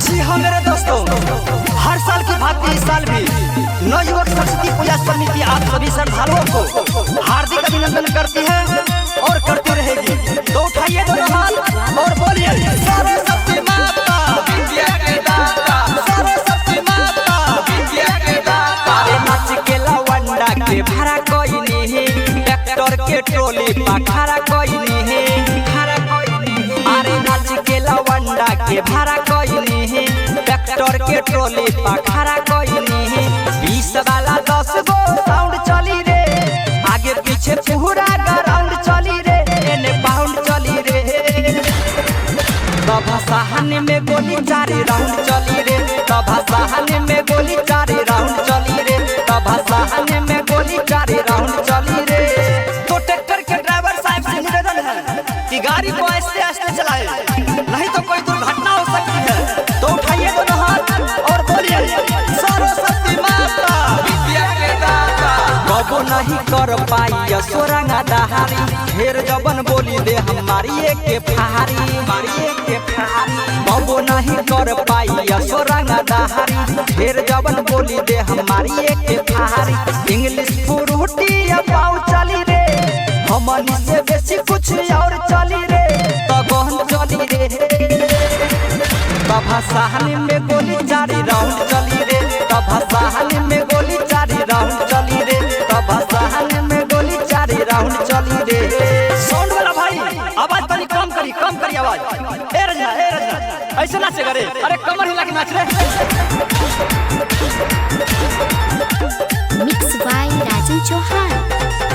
जी हाँ मेरे दोस्तों, हर साल की भांति इस साल भी नवयुवक सरस्वती पूजा समिति आप सभी श्रद्धालुओं को हार्दिक अभिनंदन करती है और करती रहेगी। तो उठाइए दोनों हाथ और बोलिए सरस्वती माता विद्या के दाता, सरस्वती माता विद्या के दाता। अरे नाच के लवंडा के भरा कोई नहीं, ट्रैक्टर के ट्रोली पखारा कोई नहीं, अरे नाच के लवंडा के भरा कोई नहीं, ट्रैक्टर के ट्रोली पखारा कोई नहीं। 20 वाला 10 गो साउंड चली रे, आगे पीछे पूरा ग्राउंड चली रे, एने बाउंड चली रे। तब सहाने में गोली 4 राउंड चली रे, तब सहाने में गोली 4 राउंड चली रे, तब सहाने में गोली 4 राउंड चली रे। तो ट्रैक्टर के ड्राइवर साहब से निवेदन है कि गाड़ी को आस्ते आस्ते चलाए, नहीं तो कोई दुर्घटना हो सकती है। तो उठाइए दोनों हाथ और बोलिए सरस्वती माता विद्या के दाता। कबो नहीं कर पाई सोरंगा दहारी, ढेर जबन बोली दे हमारी एक फहारी, कबो नहीं कर पाई सोरंगा दहारी, ढेर जबन बोली दे हमारी एक फहारी। इंग्लिश फ्रूटी पाऊ चली रे, हमनी से बेसी कुछ और चली रे, तगन चली रे। तब सहाने में गोली 4 राउंड चली रे, तब सहाने में गोली 4 राउंड चली रे, तब सहाने में गोली 4 राउंड चली रे। साउंड वाला भाई आवाज बड़ी कम करी आवाज। ए रजना ऐसे नाचे करे, अरे कमर हिला के नाच रे। Mix by Rajan Chauhan.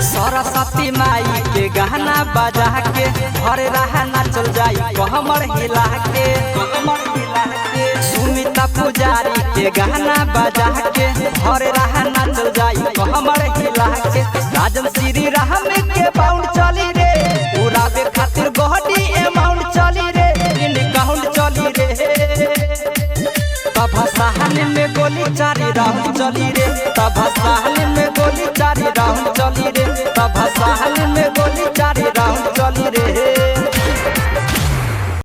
सरस्वती माई के गाना बजा के हर रहा नाचल जाई कमर हिला के, सुमिता पुजारी के गाना बजा के हर रहा नाचल जाई कमर हिला के। राजन श्री राम के बाउंड चली रे, उड़ावे खातिर गहडी अमाउंट चली रे, इन काउंट चली रे। तब सहाने में गोली 4 राउंड चली रे, तब सहाने